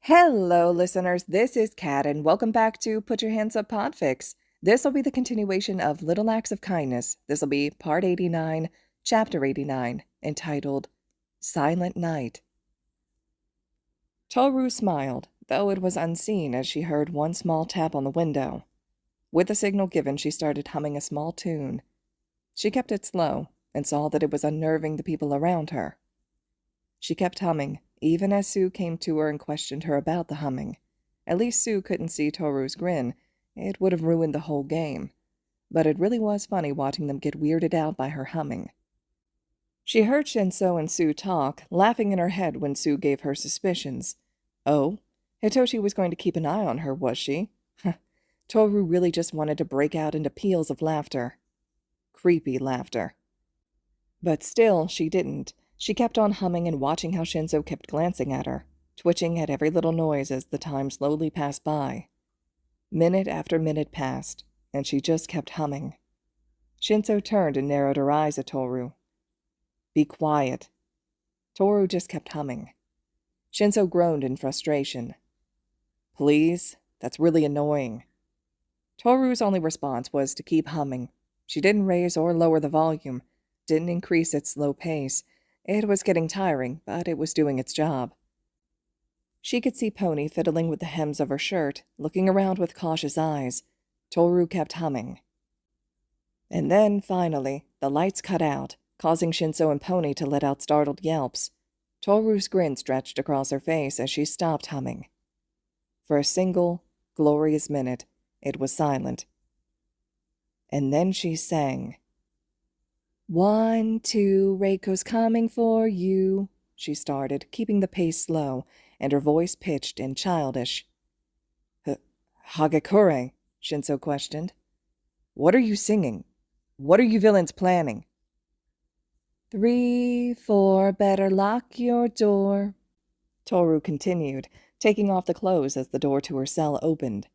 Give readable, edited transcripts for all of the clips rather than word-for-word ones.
Hello, listeners. This is Kat, and welcome back to Put Your Hands Up Podfics. This will be the continuation of Little Acts of Kindness. This will be Part 89, Chapter 89, entitled Silent Night. Toroo smiled, though it was unseen as she heard one small tap on the window. With the signal given, she started humming a small tune. She kept it slow, and saw that it was unnerving the people around her. She kept humming, even as Sue came to her and questioned her about the humming. At least Sue couldn't see Toroo's grin. It would have ruined the whole game. But it really was funny watching them get weirded out by her humming. She heard Shinso and Sue talk, laughing in her head when Sue gave her suspicions. Oh, Hitoshi was going to keep an eye on her, was she? Toroo really just wanted to break out into peals of laughter. Creepy laughter. But still, she didn't. She kept on humming and watching how Shinso kept glancing at her, twitching at every little noise as the time slowly passed by. Minute after minute passed, and she just kept humming. Shinso turned and narrowed her eyes at Toroo. Be quiet. Toroo just kept humming. Shinso groaned in frustration. Please, that's really annoying. Toroo's only response was to keep humming. She didn't raise or lower the volume, didn't increase its slow pace. It was getting tiring, but it was doing its job. She could see Pony fiddling with the hems of her shirt, looking around with cautious eyes. Toroo kept humming. And then, finally, the lights cut out, causing Shinso and Pony to let out startled yelps. Toroo's grin stretched across her face as she stopped humming. For a single, glorious minute, it was silent. And then she sang. 1, 2, Reiko's coming for you, she started, keeping the pace slow, and her voice pitched and childish. Hagakure, Shinso questioned. What are you singing? What are you villains planning? 3, 4, better lock your door, Toroo continued, taking off the clothes as the door to her cell opened.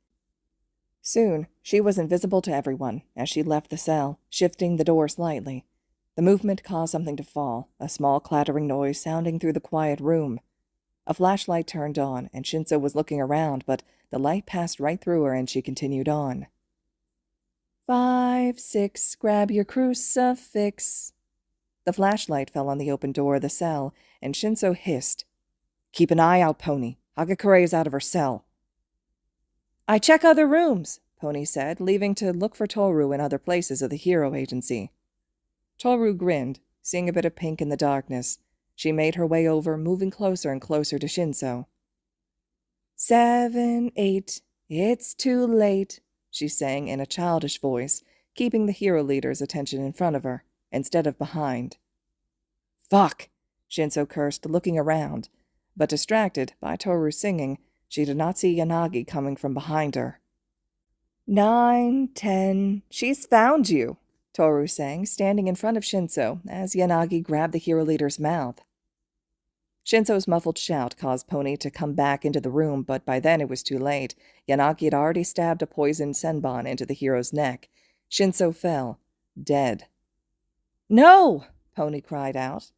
Soon, she was invisible to everyone as she left the cell, shifting the door slightly. The movement caused something to fall, a small clattering noise sounding through the quiet room. A flashlight turned on, and Shinso was looking around, but the light passed right through her and she continued on. 5, 6, grab your crucifix. The flashlight fell on the open door of the cell, and Shinso hissed. Keep an eye out, Pony. Hagakure is out of her cell. I check other rooms, Pony said, leaving to look for Toroo in other places of the hero agency. Toroo grinned, seeing a bit of pink in the darkness. She made her way over, moving closer and closer to Shinso. 7, 8, it's too late, she sang in a childish voice, keeping the hero leader's attention in front of her, instead of behind. Fuck, Shinso cursed, looking around, but distracted by Toroo singing, she did not see Yanagi coming from behind her. 9, 10, she's found you, Toroo sang, standing in front of Shinso as Yanagi grabbed the hero leader's mouth. Shinso's muffled shout caused Pony to come back into the room, but by then it was too late. Yanagi had already stabbed a poisoned senbon into the hero's neck. Shinso fell, dead. No! Pony cried out.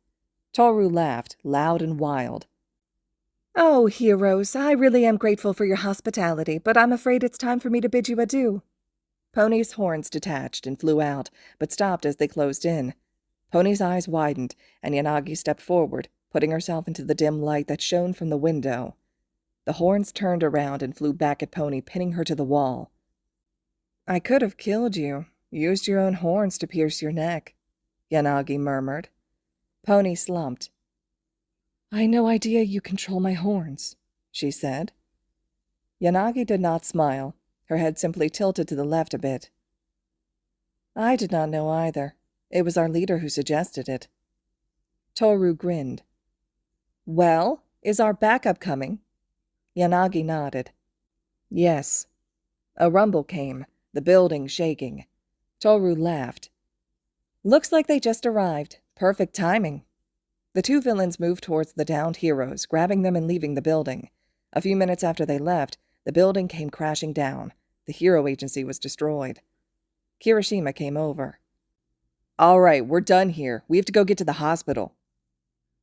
Toroo laughed, loud and wild. Oh, heroes, I really am grateful for your hospitality, but I'm afraid it's time for me to bid you adieu. Pony's horns detached and flew out, but stopped as they closed in. Pony's eyes widened, and Yanagi stepped forward, putting herself into the dim light that shone from the window. The horns turned around and flew back at Pony, pinning her to the wall. I could have killed you, used your own horns to pierce your neck, Yanagi murmured. Pony slumped. I had no idea you control my horns, she said. Yanagi did not smile. Her head simply tilted to the left a bit. I did not know either. It was our leader who suggested it. Toroo grinned. Well, is our backup coming? Yanagi nodded. Yes. A rumble came, the building shaking. Toroo laughed. Looks like they just arrived. Perfect timing. The two villains moved towards the downed heroes, grabbing them and leaving the building. A few minutes after they left, the building came crashing down. The hero agency was destroyed. Kirishima came over. All right, we're done here. We have to go get to the hospital.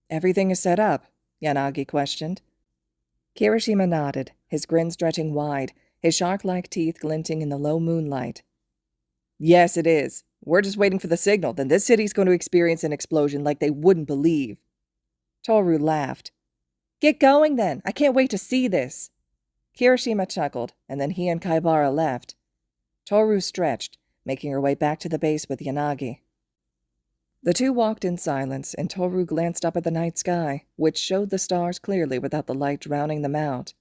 Everything is set up, Yanagi questioned. Kirishima nodded, his grin stretching wide, his shark-like teeth glinting in the low moonlight. Yes, it is. We're just waiting for the signal, then this city's going to experience an explosion like they wouldn't believe. Toroo laughed. Get going, then. I can't wait to see this. Kirishima chuckled, and then he and Kaibara left. Toroo stretched, making her way back to the base with Yanagi. The two walked in silence, and Toroo glanced up at the night sky, which showed the stars clearly without the light drowning them out.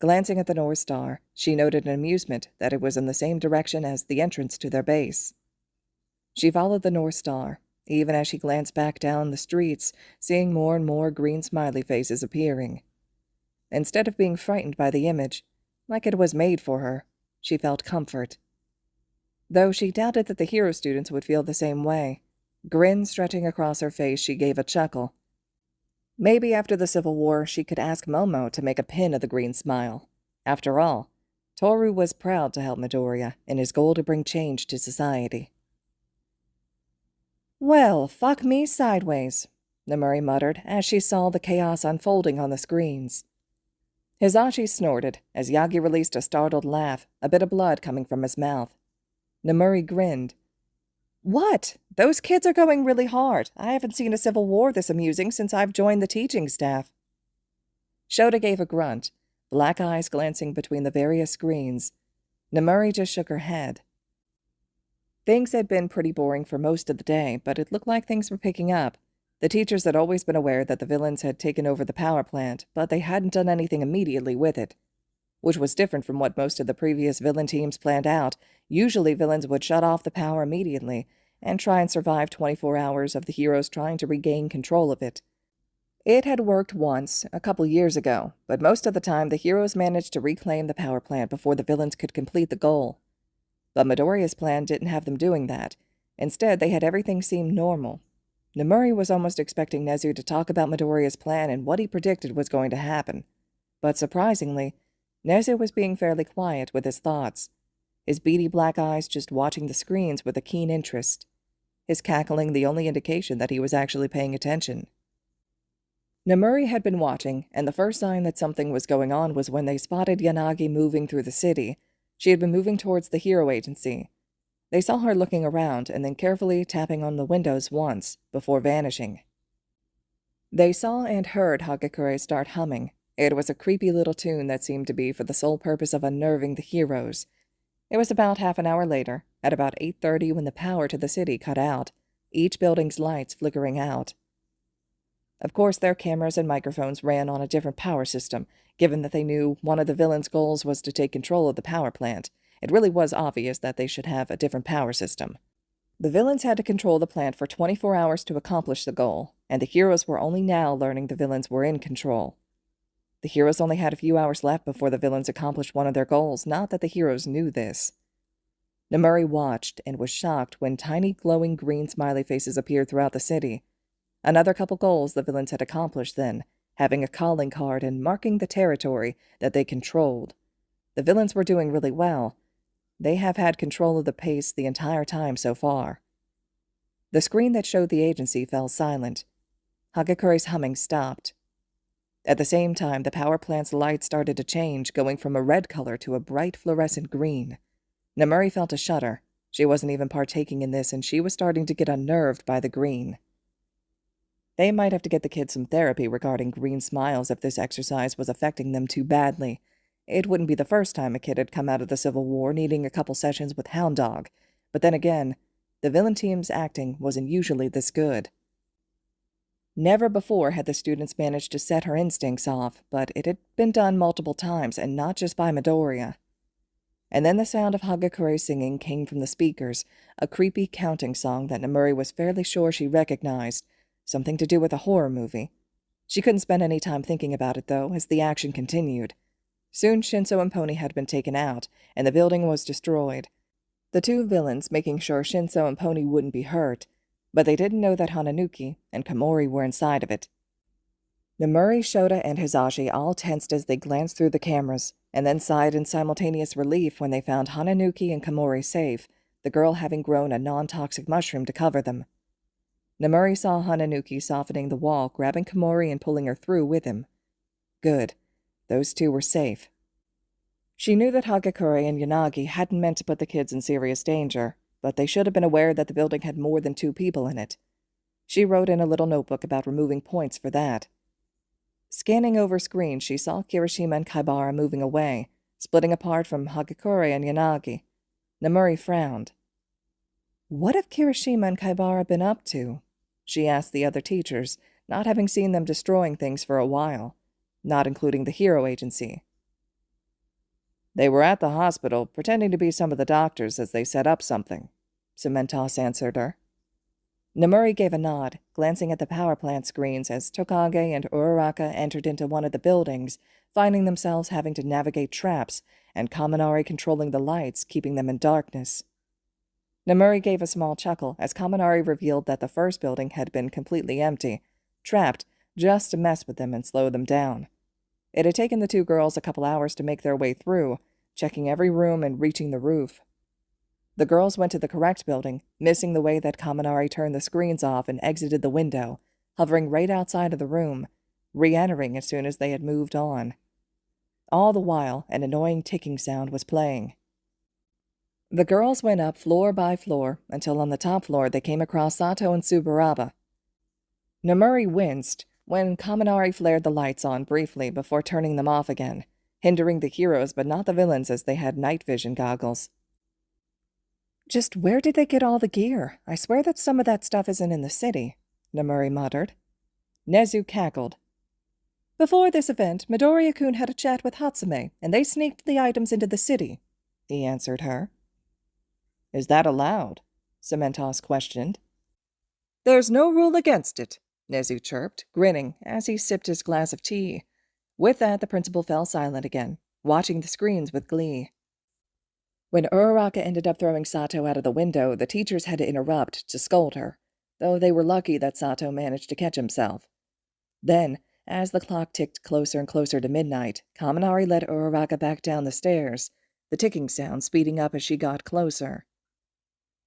Glancing at the North Star, she noted in amusement that it was in the same direction as the entrance to their base. She followed the North Star, even as she glanced back down the streets, seeing more and more green smiley faces appearing. Instead of being frightened by the image, like it was made for her, she felt comfort. Though she doubted that the hero students would feel the same way. Grin stretching across her face, she gave a chuckle. Maybe after the Civil War, she could ask Momo to make a pin of the green smile. After all, Toroo was proud to help Midoriya in his goal to bring change to society. Well, fuck me sideways, Namuri muttered as she saw the chaos unfolding on the screens. Hisashi snorted as Yagi released a startled laugh, a bit of blood coming from his mouth. Namuri grinned. What? Those kids are going really hard. I haven't seen a civil war this amusing since I've joined the teaching staff. Shota gave a grunt, black eyes glancing between the various screens. Namuri just shook her head. Things had been pretty boring for most of the day, but it looked like things were picking up. The teachers had always been aware that the villains had taken over the power plant, but they hadn't done anything immediately with it, which was different from what most of the previous villain teams planned out. Usually villains would shut off the power immediately and try and survive 24 hours of the heroes trying to regain control of it. It had worked once, a couple years ago, but most of the time the heroes managed to reclaim the power plant before the villains could complete the goal. But Midoriya's plan didn't have them doing that. Instead, they had everything seem normal. Namuri was almost expecting Nezu to talk about Midoriya's plan and what he predicted was going to happen. But surprisingly, Nezu was being fairly quiet with his thoughts, his beady black eyes just watching the screens with a keen interest, his cackling the only indication that he was actually paying attention. Namuri had been watching, and the first sign that something was going on was when they spotted Yanagi moving through the city. She had been moving towards the hero agency. They saw her looking around and then carefully tapping on the windows once, before vanishing. They saw and heard Hagakure start humming. It was a creepy little tune that seemed to be for the sole purpose of unnerving the heroes. It was about half an hour later, at about 8:30 when the power to the city cut out, each building's lights flickering out. Of course, their cameras and microphones ran on a different power system, given that they knew one of the villains' goals was to take control of the power plant. It really was obvious that they should have a different power system. The villains had to control the plant for 24 hours to accomplish the goal, and the heroes were only now learning the villains were in control. The heroes only had a few hours left before the villains accomplished one of their goals, not that the heroes knew this. Namuri watched and was shocked when tiny glowing green smiley faces appeared throughout the city. Another couple goals the villains had accomplished then, having a calling card and marking the territory that they controlled. The villains were doing really well. They have had control of the pace the entire time so far. The screen that showed the agency fell silent. Hagakure's humming stopped. At the same time, the power plant's light started to change, going from a red color to a bright fluorescent green. Namuri felt a shudder. She wasn't even partaking in this, and she was starting to get unnerved by the green. They might have to get the kids some therapy regarding green smiles if this exercise was affecting them too badly. It wouldn't be the first time a kid had come out of the Civil War needing a couple sessions with Hound Dog, but then again, the villain team's acting wasn't usually this good. Never before had the students managed to set her instincts off, but it had been done multiple times, and not just by Midoriya. And then the sound of Hagakure singing came from the speakers, a creepy counting song that Namuri was fairly sure she recognized, something to do with a horror movie. She couldn't spend any time thinking about it, though, as the action continued. Soon Shinso and Pony had been taken out, and the building was destroyed. The two villains making sure Shinso and Pony wouldn't be hurt, but they didn't know that Hananuki and Komori were inside of it. Namuri, Shota, and Hisashi all tensed as they glanced through the cameras, and then sighed in simultaneous relief when they found Hananuki and Komori safe, the girl having grown a non-toxic mushroom to cover them. Namuri saw Hananuki softening the wall, grabbing Komori and pulling her through with him. Good. Those two were safe. She knew that Hagakure and Yanagi hadn't meant to put the kids in serious danger, but they should have been aware that the building had more than 2 people in it. She wrote in a little notebook about removing points for that. Scanning over screens, she saw Kirishima and Kaibara moving away, splitting apart from Hagakure and Yanagi. Namuri frowned. What have Kirishima and Kaibara been up to? She asked the other teachers, not having seen them destroying things for a while, not including the Hero Agency. They were at the hospital, pretending to be some of the doctors as they set up something, Cementos answered her. Namuri gave a nod, glancing at the power plant screens as Tokage and Uraraka entered into one of the buildings, finding themselves having to navigate traps, and Kaminari controlling the lights, keeping them in darkness. Namuri gave a small chuckle as Kaminari revealed that the first building had been completely empty, trapped just to mess with them and slow them down. It had taken the 2 girls a couple hours to make their way through, checking every room and reaching the roof. The girls went to the correct building, missing the way that Kaminari turned the screens off and exited the window, hovering right outside of the room, re-entering as soon as they had moved on. All the while, an annoying ticking sound was playing. The girls went up floor by floor until on the top floor they came across Sato and Tsuburaba. Namuri winced when Kaminari flared the lights on briefly before turning them off again, hindering the heroes but not the villains as they had night vision goggles. Just where did they get all the gear? I swear that some of that stuff isn't in the city, Namuri muttered. Nezu cackled. Before this event, Midoriya-kun had a chat with Hatsume, and they sneaked the items into the city, he answered her. Is that allowed? Cementos questioned. There's no rule against it, Nezu chirped, grinning as he sipped his glass of tea. With that, the principal fell silent again, watching the screens with glee. When Uraraka ended up throwing Sato out of the window, the teachers had to interrupt to scold her, though they were lucky that Sato managed to catch himself. Then, as the clock ticked closer and closer to midnight, Kaminari led Uraraka back down the stairs, the ticking sound speeding up as she got closer.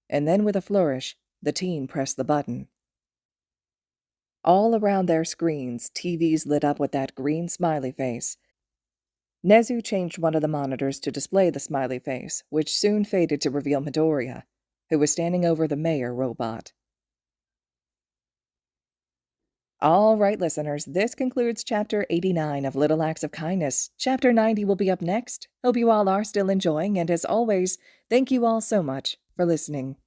And then with a flourish, the teen pressed the button. All around their screens, TVs lit up with that green smiley face. Nezu changed one of the monitors to display the smiley face, which soon faded to reveal Midoriya, who was standing over the mayor robot. All right, listeners, this concludes Chapter 89 of Little Acts of Kindness. Chapter 90 will be up next. Hope you all are still enjoying, and as always, thank you all so much for listening.